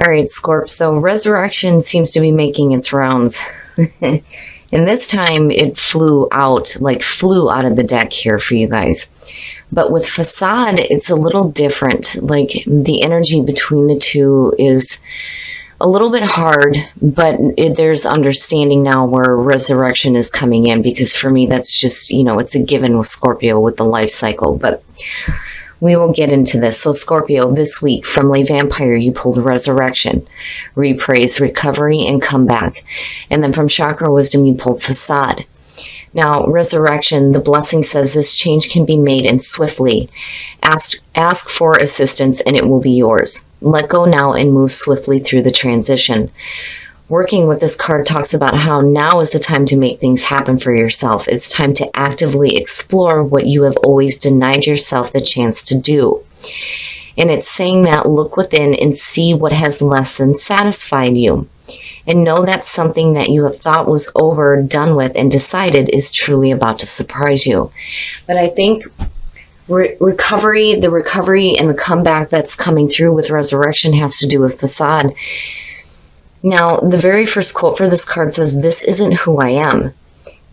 All right, Scorp. So resurrection seems to be making its rounds. And this time it flew out of the deck here for you guys. But with facade, it's a little different. Like the energy between the two is a little bit hard, but there's understanding now where resurrection is coming in, because for me, that's just, it's a given with Scorpio with the life cycle. But we will get into this. So Scorpio, this week from Lay Vampire, you pulled resurrection, repraise, recovery, and comeback. And then from Chakra Wisdom, you pulled facade. Now, resurrection, the blessing says this change can be made and swiftly. Ask for assistance and it will be yours. Let go now and move swiftly through the transition. Working with this card talks about how now is the time to make things happen for yourself. It's time to actively explore what you have always denied yourself the chance to do. And it's saying that look within and see what has less than satisfied you. And know that something that you have thought was over, done with, and decided is truly about to surprise you. But I think the recovery and the comeback that's coming through with resurrection has to do with facade. Now, the very first quote for this card says, "This isn't who I am."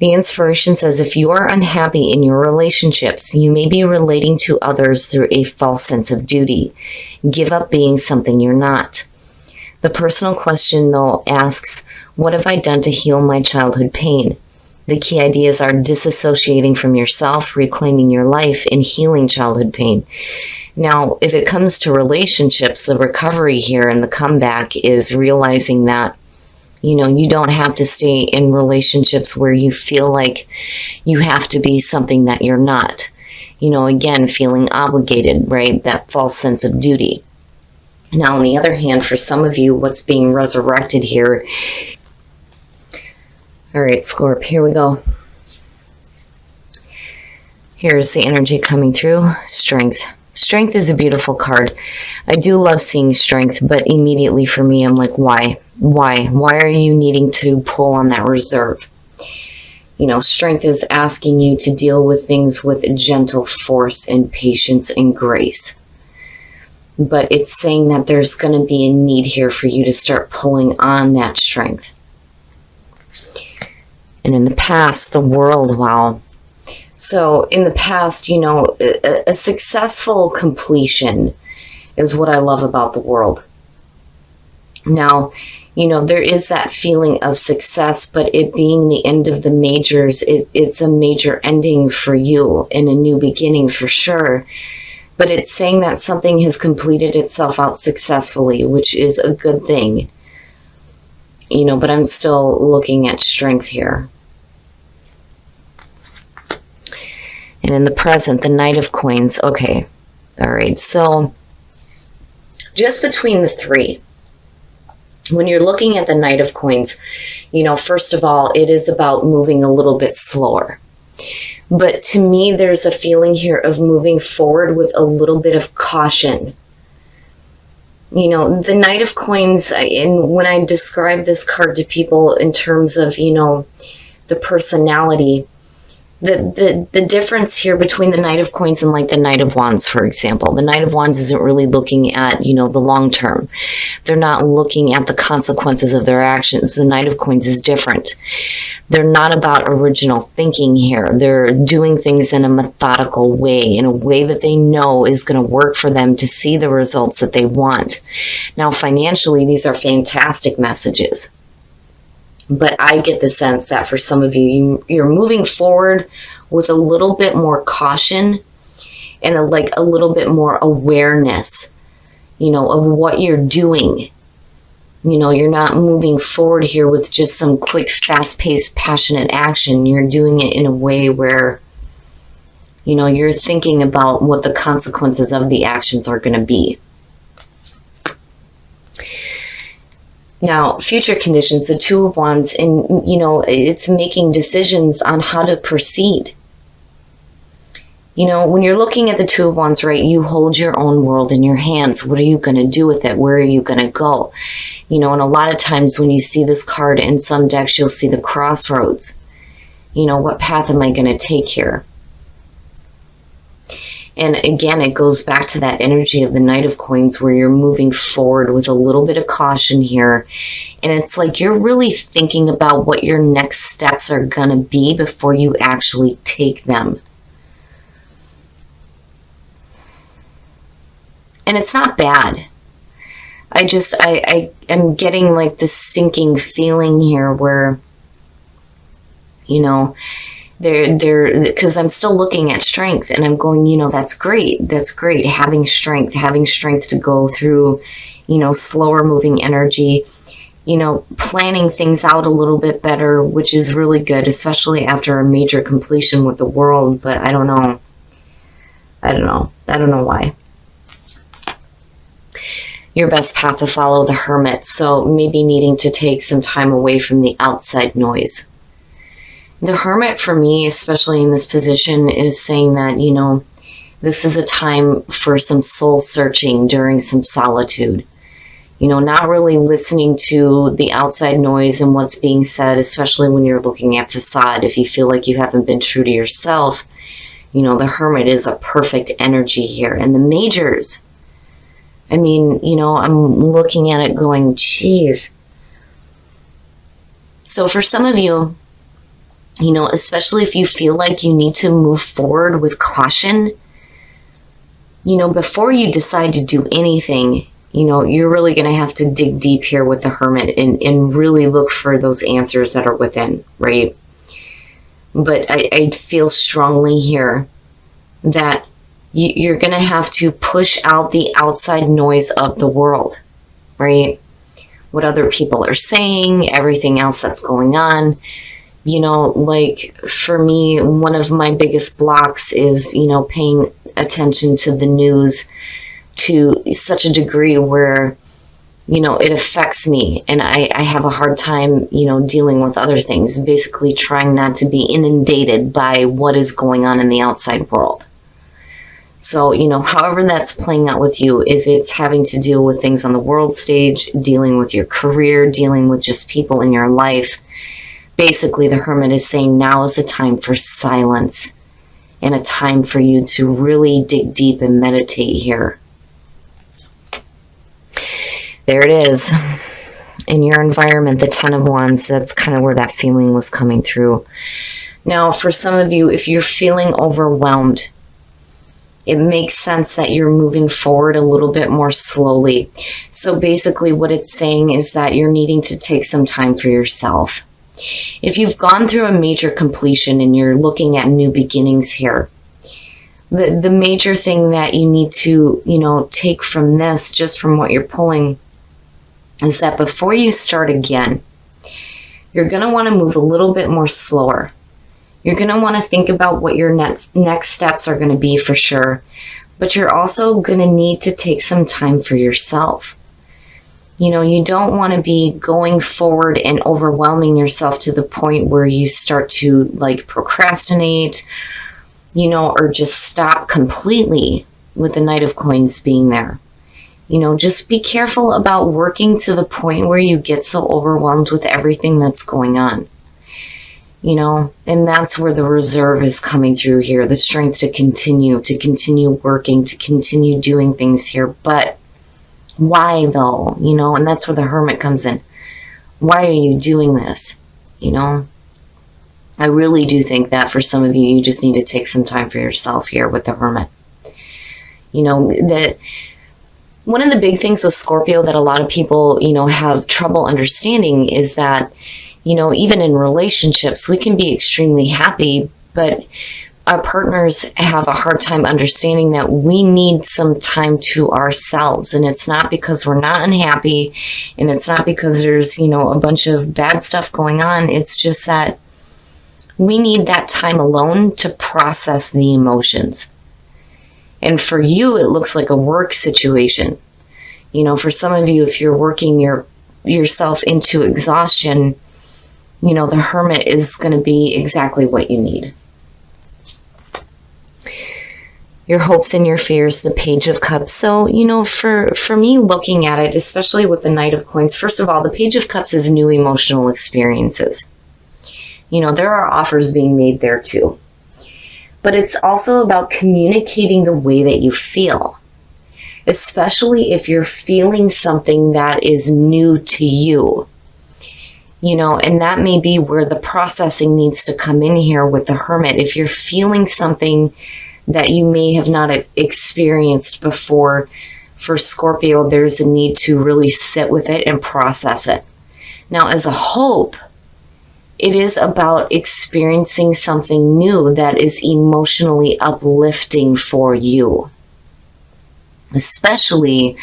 The inspiration says, if you are unhappy in your relationships, you may be relating to others through a false sense of duty. Give up being something you're not. The personal question, though, asks, what have I done to heal my childhood pain? The key ideas are disassociating from yourself, reclaiming your life, and healing childhood pain. Now, if it comes to relationships, the recovery here and the comeback is realizing that, you don't have to stay in relationships where you feel like you have to be something that you're not. Again, feeling obligated, right? That false sense of duty. Now, on the other hand, for some of you, what's being resurrected here. All right, Scorp, here we go. Here's the energy coming through. Strength. Strength is a beautiful card. I do love seeing strength, but immediately for me, I'm like, why? Why? Why are you needing to pull on that reserve? Strength is asking you to deal with things with gentle force and patience and grace. But it's saying that there's going to be a need here for you to start pulling on that strength. And in the past, the world, wow. So in the past, a successful completion is what I love about the world. Now, there is that feeling of success, but it being the end of the majors, it's a major ending for you and a new beginning for sure. But it's saying that something has completed itself out successfully, which is a good thing. But I'm still looking at strength here. And in the present, the Knight of Coins. Okay. All right. So just between the three, when you're looking at the Knight of Coins, first of all, it is about moving a little bit slower. But to me, there's a feeling here of moving forward with a little bit of caution. The Knight of Coins, and when I describe this card to people in terms of, the personality, the difference here between the Knight of Coins and like the Knight of Wands, for example. The Knight of Wands isn't really looking at, the long term. They're not looking at the consequences of their actions. The Knight of Coins is different. They're not about original thinking here. They're doing things in a methodical way, in a way that they know is going to work for them to see the results that they want. Now, financially, these are fantastic messages. But I get the sense that for some of you, you're moving forward with a little bit more caution and a little bit more awareness, of what you're doing. You're not moving forward here with just some quick, fast-paced, passionate action. You're doing it in a way where, you're thinking about what the consequences of the actions are going to be. Now, future conditions, the Two of Wands, and, it's making decisions on how to proceed. When you're looking at the Two of Wands, right, you hold your own world in your hands. What are you going to do with it? Where are you going to go? And a lot of times when you see this card in some decks, you'll see the crossroads. What path am I going to take here? And again, it goes back to that energy of the Knight of Coins where you're moving forward with a little bit of caution here. And it's like you're really thinking about what your next steps are going to be before you actually take them. And it's not bad. I am getting like this sinking feeling here where, you know, because I'm still looking at strength and I'm going, you know, that's great. That's great. Having strength to go through, you know, slower moving energy, you know, planning things out a little bit better, which is really good, especially after a major completion with the world. But I don't know. I don't know why. Your best path to follow, the Hermit. So maybe needing to take some time away from the outside noise. The Hermit for me, especially in this position, is saying that, you know, this is a time for some soul searching during some solitude. You know, not really listening to the outside noise and what's being said, especially when you're looking at facade. If you feel like you haven't been true to yourself, you know, the Hermit is a perfect energy here. And the majors, I mean, you know, I'm looking at it going, geez. So for some of you, you know, especially if you feel like you need to move forward with caution, you know, before you decide to do anything, you know, you're really going to have to dig deep here with the Hermit and really look for those answers that are within, right? But I feel strongly here that you're going to have to push out the outside noise of the world, right? What other people are saying, everything else that's going on. You know, like for me, one of my biggest blocks is, you know, paying attention to the news to such a degree where, you know, it affects me. And I have a hard time, you know, dealing with other things, basically trying not to be inundated by what is going on in the outside world. So, you know, however that's playing out with you, if it's having to deal with things on the world stage, dealing with your career, dealing with just people in your life, basically, the Hermit is saying now is the time for silence and a time for you to really dig deep and meditate here. There it is. In your environment, the Ten of Wands, that's kind of where that feeling was coming through. Now, for some of you, if you're feeling overwhelmed, it makes sense that you're moving forward a little bit more slowly. So basically what it's saying is that you're needing to take some time for yourself. If you've gone through a major completion and you're looking at new beginnings here, the major thing that you need to, you know, take from this, just from what you're pulling, is that before you start again, you're going to want to move a little bit more slower. You're going to want to think about what your next steps are going to be for sure, but you're also going to need to take some time for yourself. You know, you don't want to be going forward and overwhelming yourself to the point where you start to like procrastinate, you know, or just stop completely with the Knight of Coins being there. You know, just be careful about working to the point where you get so overwhelmed with everything that's going on. You know, and that's where the reserve is coming through here, the strength to continue working, to continue doing things here. But why though? You know, and that's where the Hermit comes in. Why are you doing this? You know, I really do think that for some of you, you just need to take some time for yourself here with the Hermit. You know, that one of the big things with Scorpio that a lot of people, you know, have trouble understanding is that, you know, even in relationships, we can be extremely happy, but our partners have a hard time understanding that we need some time to ourselves. And it's not because we're not unhappy, and it's not because there's, you know, a bunch of bad stuff going on. It's just that we need that time alone to process the emotions. And for you, it looks like a work situation. You know, for some of you, if you're working yourself into exhaustion, you know, the Hermit is going to be exactly what you need. Your hopes and your fears, the Page of Cups. So, you know, for me looking at it, especially with the Knight of Coins, first of all, the Page of Cups is new emotional experiences. You know, there are offers being made there too. but it's also about communicating the way that you feel, especially if you're feeling something that is new to you. And that may be where the processing needs to come in here with the Hermit. If you're feeling something that you may have not experienced before, for Scorpio, there's a need to really sit with it and process it. Now, as a Hope, it is about experiencing something new that is emotionally uplifting for you, especially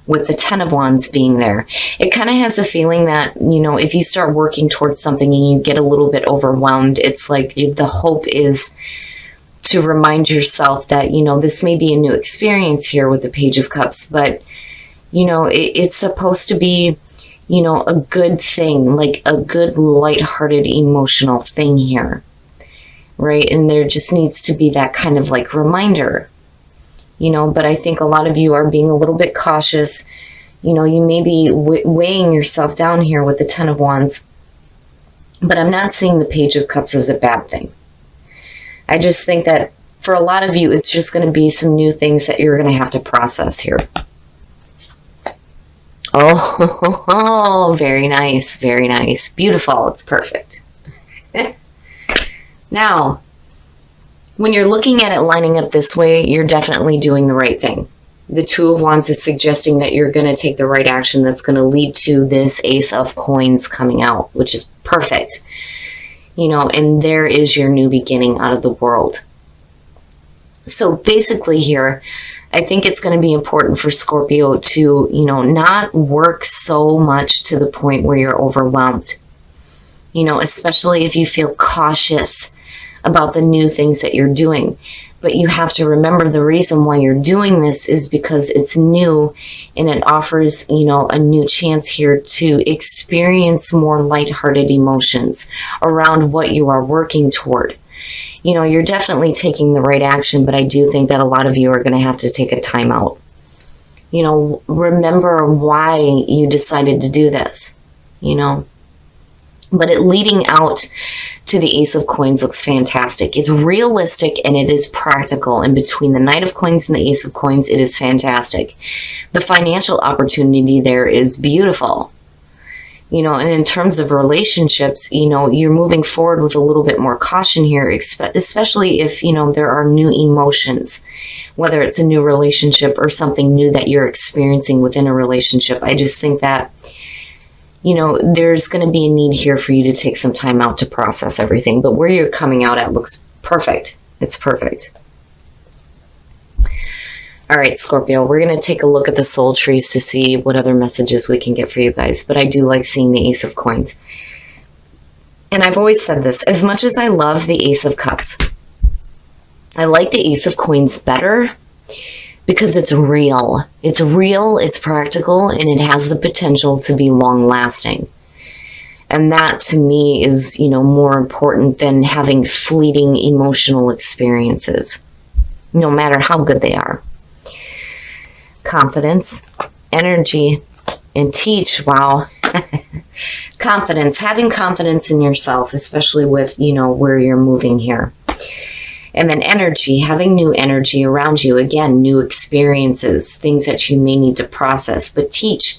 with the Ten of Wands being there. It kind of has a feeling that, if you start working towards something and you get a little bit overwhelmed, it's like the hope is to remind yourself that, this may be a new experience here with the Page of Cups, but, it's supposed to be, a good thing, like a good, lighthearted, emotional thing here, right? And there just needs to be that kind of like reminder, but I think a lot of you are being a little bit cautious. You may be weighing yourself down here with the Ten of Wands, but I'm not seeing the Page of Cups as a bad thing. I just think that for a lot of you, it's just going to be some new things that you're going to have to process here. Oh, very nice, very nice. Beautiful, it's perfect. Now, when you're looking at it lining up this way, you're definitely doing the right thing. The Two of Wands is suggesting that you're going to take the right action that's going to lead to this Ace of Coins coming out, which is perfect. And there is your new beginning out of the world. So basically here, I think it's going to be important for Scorpio to, not work so much to the point where you're overwhelmed. Especially if you feel cautious about the new things that you're doing. But you have to remember the reason why you're doing this is because it's new and it offers, a new chance here to experience more lighthearted emotions around what you are working toward. You're definitely taking the right action, but I do think that a lot of you are going to have to take a time out. Remember why you decided to do this, But it leading out to the Ace of Coins looks fantastic. It's realistic and it is practical. And between the Knight of Coins and the Ace of Coins, it is fantastic. The financial opportunity there is beautiful. And in terms of relationships, you're moving forward with a little bit more caution here, especially if, there are new emotions, whether it's a new relationship or something new that you're experiencing within a relationship. I just think that, there's going to be a need here for you to take some time out to process everything. But where you're coming out at looks perfect. It's perfect. All right, Scorpio, we're going to take a look at the soul trees to see what other messages we can get for you guys. But I do like seeing the Ace of Coins. And I've always said this, as much as I love the Ace of Cups, I like the Ace of Coins better because it's real. It's real, it's practical, and it has the potential to be long-lasting. And that, to me, is, more important than having fleeting emotional experiences, no matter how good they are. Confidence, energy, and teach. Wow. Confidence, having confidence in yourself, especially with, where you're moving here. And then energy, having new energy around you. Again, new experiences, things that you may need to process. But teach,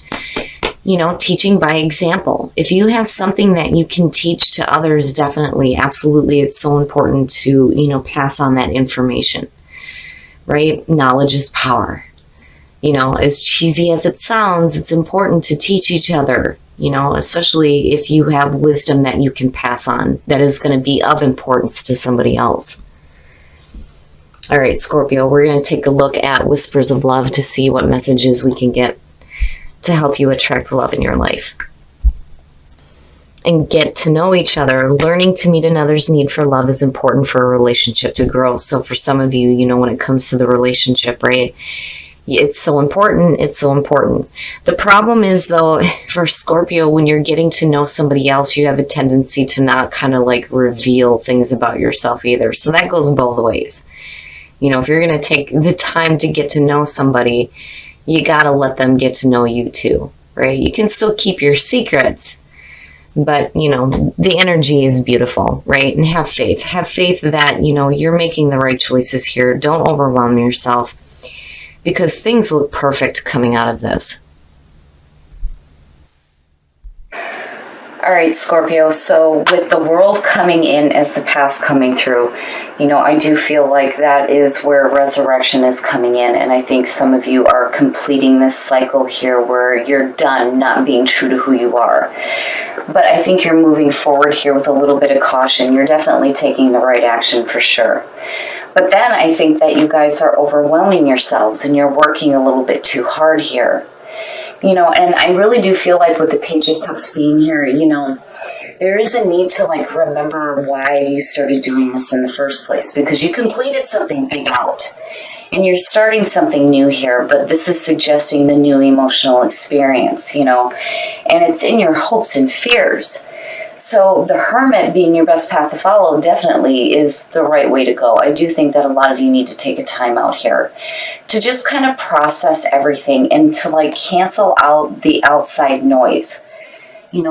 teaching by example. If you have something that you can teach to others, definitely, absolutely, it's so important to, pass on that information, right? Knowledge is power. As cheesy as it sounds, it's important to teach each other, especially if you have wisdom that you can pass on that is going to be of importance to somebody else. All right, Scorpio, we're going to take a look at Whispers of Love to see what messages we can get to help you attract love in your life. And get to know each other. Learning to meet another's need for love is important for a relationship to grow. So for some of you, when it comes to the relationship, right, it's so important. It's so important. The problem is, though, for Scorpio, when you're getting to know somebody else, you have a tendency to not kind of like reveal things about yourself either. So that goes both ways. If you're going to take the time to get to know somebody, you got to let them get to know you too, right? You can still keep your secrets, But, the energy is beautiful, right? And have faith. Have faith that, you're making the right choices here. Don't overwhelm yourself because things look perfect coming out of this. All right, Scorpio, so with the world coming in as the past coming through, I do feel like that is where resurrection is coming in. And I think some of you are completing this cycle here where you're done not being true to who you are. But I think you're moving forward here with a little bit of caution. You're definitely taking the right action for sure. But then I think that you guys are overwhelming yourselves and you're working a little bit too hard here. And I really do feel like with the Page of Cups being here, there is a need to remember why you started doing this in the first place, because you completed something big out and you're starting something new here, but this is suggesting the new emotional experience, and it's in your hopes and fears. So the Hermit being your best path to follow definitely is the right way to go. I do think that a lot of you need to take a time out here to just kind of process everything and to cancel out the outside noise.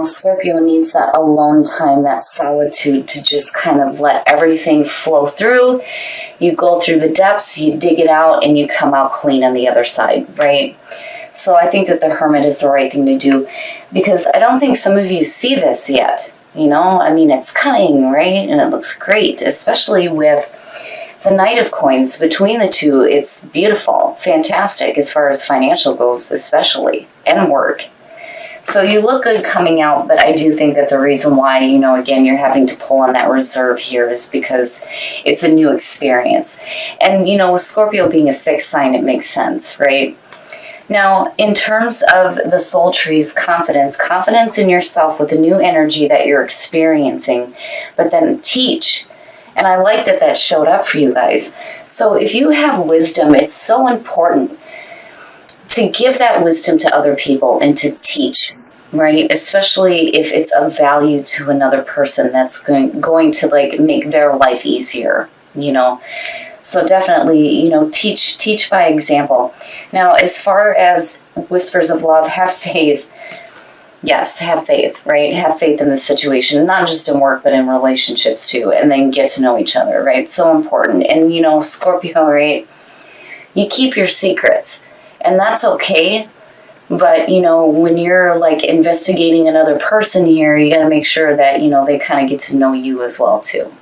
Scorpio needs that alone time, that solitude to just kind of let everything flow through. You go through the depths, you dig it out, and you come out clean on the other side, right? So I think that the Hermit is the right thing to do because I don't think some of you see this yet. It's coming, right? And it looks great, especially with the Knight of Coins. Between the two, it's beautiful, fantastic as far as financial goes, especially, and work. So you look good coming out, but I do think that the reason why, again, you're having to pull on that reserve here is because it's a new experience. And, with Scorpio being a fixed sign, it makes sense, right? Now, in terms of the soul tree's confidence in yourself with the new energy that you're experiencing, but then teach. And I like that showed up for you guys. So if you have wisdom, it's so important to give that wisdom to other people and to teach, right? Especially if it's of value to another person that's going to make their life easier, So definitely, teach by example. Now, as far as whispers of love, have faith. Yes, have faith, right? Have faith in the situation, not just in work, but in relationships too. And then get to know each other, right? So important. And, Scorpio, right? You keep your secrets. And that's okay. But, when you're investigating another person here, you got to make sure that, they kind of get to know you as well too.